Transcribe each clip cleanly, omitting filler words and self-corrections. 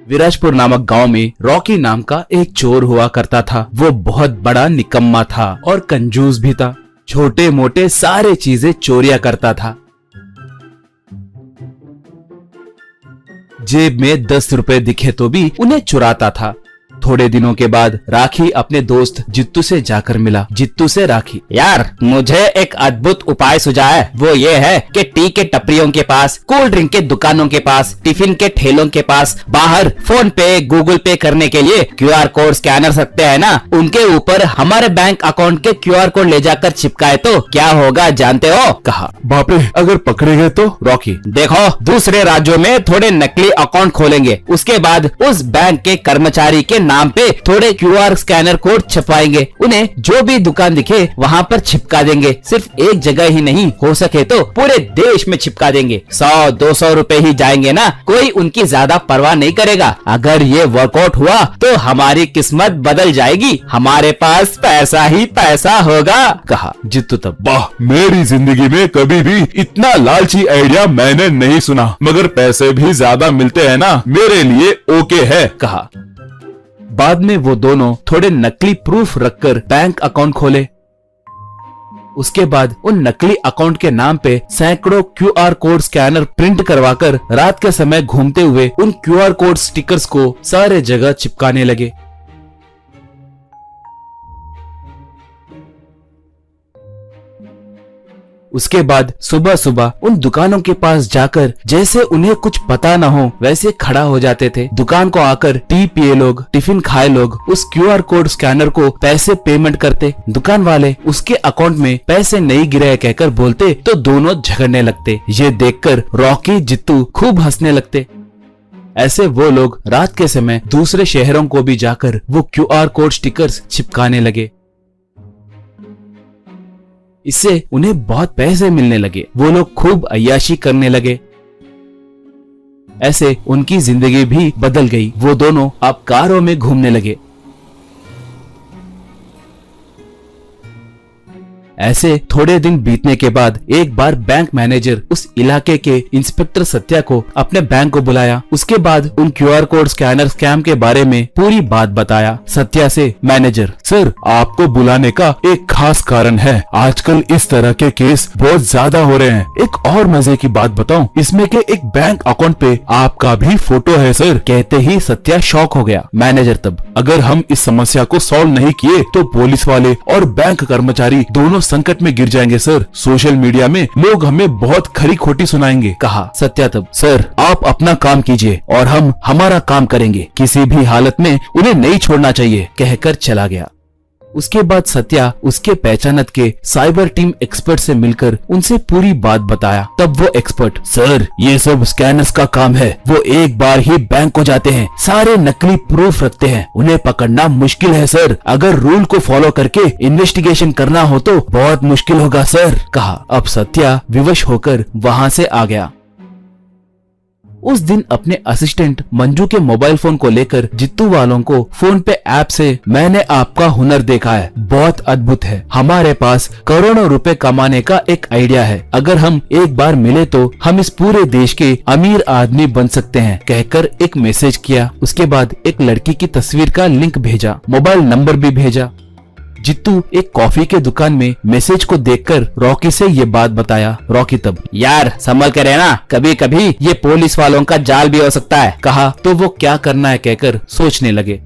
विराजपुर नामक गांव में रॉकी नाम का एक चोर हुआ करता था। वो बहुत बड़ा निकम्मा था और कंजूस भी था। छोटे मोटे सारे चीजें चोरिया करता था। जेब में 10 रुपए दिखे तो भी उन्हें चुराता था। थोड़े दिनों के बाद राखी अपने दोस्त जित्तू से जाकर मिला। जित्तू से राखी, यार मुझे एक अद्भुत उपाय सुझा है। वो ये है कि टी के टपरियों के पास, कोल्ड ड्रिंक के दुकानों के पास, टिफिन के ठेलों के पास बाहर फोन पे गूगल पे करने के लिए क्यूआर कोड स्कैनर सकते हैं ना, उनके ऊपर हमारे बैंक अकाउंट के क्यूआर कोड ले जाकर चिपकाए तो क्या होगा जानते हो? कहा। बाप रे, अगर पकड़े गए तो? रॉकी, देखो दूसरे राज्यों में थोड़े नकली अकाउंट खोलेंगे, उसके बाद उस बैंक के कर्मचारी के नाम पे थोड़े क्यूआर स्कैनर कोड छपवाएंगे, उन्हें जो भी दुकान दिखे वहाँ पर चिपका देंगे। सिर्फ एक जगह ही नहीं, हो सके तो पूरे देश में चिपका देंगे। 100-200 रुपए ही जाएंगे ना, कोई उनकी ज्यादा परवाह नहीं करेगा। अगर ये वर्कआउट हुआ तो हमारी किस्मत बदल जाएगी, हमारे पास पैसा ही पैसा होगा। कहा। जित्तू तब, वाह, मेरी जिंदगी में कभी भी इतना लालची आइडिया मैंने नहीं सुना, मगर पैसे भी ज्यादा मिलते हैं ना, मेरे लिए ओके है। कहा। बाद में वो दोनों थोड़े नकली प्रूफ रखकर बैंक अकाउंट खोले। उसके बाद उन नकली अकाउंट के नाम पे सैकड़ों क्यूआर कोड स्कैनर प्रिंट करवाकर रात के समय घूमते हुए उन क्यूआर कोड स्टिकर्स को सारे जगह चिपकाने लगे। उसके बाद सुबह सुबह उन दुकानों के पास जाकर जैसे उन्हें कुछ पता न हो वैसे खड़ा हो जाते थे। दुकान को आकर टी पिए लोग, टिफिन खाए लोग उस क्यूआर कोड स्कैनर को पैसे पेमेंट करते। दुकान वाले उसके अकाउंट में पैसे नहीं गिरे कहकर बोलते तो दोनों झगड़ने लगते। ये देखकर रॉकी जित्तू खूब हंसने लगते। ऐसे वो लोग रात के समय दूसरे शहरों को भी जाकर वो क्यूआर कोड स्टिकर्स चिपकाने लगे। इससे उन्हें बहुत पैसे मिलने लगे। वो लोग खूब अय्याशी करने लगे। ऐसे उनकी जिंदगी भी बदल गई। वो दोनों अब कारों में घूमने लगे। ऐसे थोड़े दिन बीतने के बाद एक बार बैंक मैनेजर उस इलाके के इंस्पेक्टर सत्या को अपने बैंक को बुलाया। उसके बाद उन क्यूआर कोड स्कैनर स्कैम के बारे में पूरी बात बताया। सत्या से मैनेजर, सर, आपको बुलाने का एक खास कारण है। आजकल इस तरह के केस बहुत ज्यादा हो रहे हैं। एक और मजे की बात बताऊं, इसमें के एक बैंक अकाउंट पे आपका भी फोटो है सर। कहते ही सत्या शॉक हो गया। मैनेजर तब, अगर हम इस समस्या को सॉल्व नहीं किए तो पुलिस वाले और बैंक कर्मचारी दोनों संकट में गिर जाएंगे सर। सोशल मीडिया में लोग हमें बहुत खरी खोटी सुनाएंगे। कहा। सत्या तब, सर आप अपना काम कीजिए और हम हमारा काम करेंगे। किसी भी हालत में उन्हें नहीं छोड़ना चाहिए कहकर चला गया। उसके बाद सत्या उसके पहचानत के साइबर टीम एक्सपर्ट से मिलकर उनसे पूरी बात बताया। तब वो एक्सपर्ट, सर ये सब स्कैनर्स का काम है। वो एक बार ही बैंक को जाते हैं, सारे नकली प्रूफ रखते हैं, उन्हें पकड़ना मुश्किल है सर। अगर रूल को फॉलो करके इन्वेस्टिगेशन करना हो तो बहुत मुश्किल होगा सर। कहा। अब सत्या विवश होकर वहाँ से आ गया। उस दिन अपने असिस्टेंट मंजू के मोबाइल फोन को लेकर जित्तू वालों को फोन पे ऐप से, मैंने आपका हुनर देखा है, बहुत अद्भुत है, हमारे पास करोड़ों रुपए कमाने का एक आइडिया है, अगर हम एक बार मिले तो हम इस पूरे देश के अमीर आदमी बन सकते हैं कहकर एक मैसेज किया। उसके बाद एक लड़की की तस्वीर का लिंक भेजा, मोबाइल नंबर भी भेजा। जित्तू एक कॉफी के दुकान में मैसेज को देखकर रॉकी से ये बात बताया। रॉकी तब, यार संभल कर रहना, कभी कभी ये पुलिस वालों का जाल भी हो सकता है। कहा। तो वो क्या करना है कहकर सोचने लगे।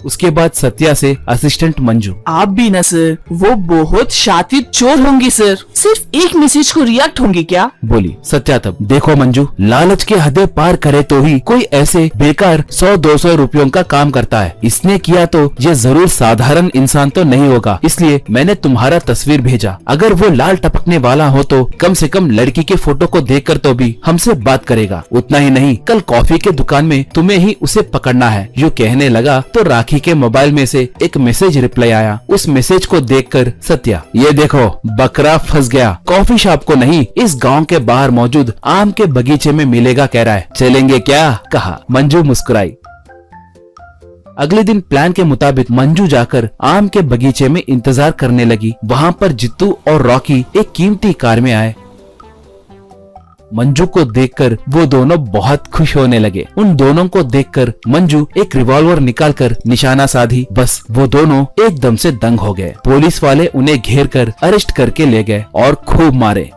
उसके बाद सत्या से असिस्टेंट मंजू, आप भी ना सर, वो बहुत शातिर चोर होंगी सर, सिर्फ एक मैसेज को रिएक्ट होंगी क्या? बोली। सत्या तब, देखो मंजू, लालच के हदें पार करे तो ही कोई ऐसे बेकार 100-200 रुपयों का काम करता है। इसने किया तो ये जरूर साधारण इंसान तो नहीं होगा, इसलिए मैंने तुम्हारा तस्वीर भेजा। अगर वो लाल टपकने वाला हो तो कम से कम लड़की के फोटो को देखकर तो भी हमसे बात करेगा। उतना ही नहीं, कल कॉफी के दुकान में तुम्हें ही उसे पकड़ना है। यूँ कहने लगा तो राखी के मोबाइल में से एक मैसेज रिप्लाई आया। उस मैसेज को देखकर सत्या, ये देखो बकरा फंस गया, कॉफी शॉप को नहीं इस गांव के बाहर मौजूद आम के बगीचे में मिलेगा कह रहा है, चलेंगे क्या? कहा। मंजू मुस्कुराई। अगले दिन प्लान के मुताबिक मंजू जाकर आम के बगीचे में इंतजार करने लगी। वहाँ पर जित्तू और रॉकी एक कीमती कार में आए। मंजू को देखकर वो दोनों बहुत खुश होने लगे। उन दोनों को देखकर मंजू एक रिवॉल्वर निकालकर निशाना साधी। बस वो दोनों एकदम से दंग हो गए। पुलिस वाले उन्हें घेर कर अरेस्ट करके ले गए और खूब मारे।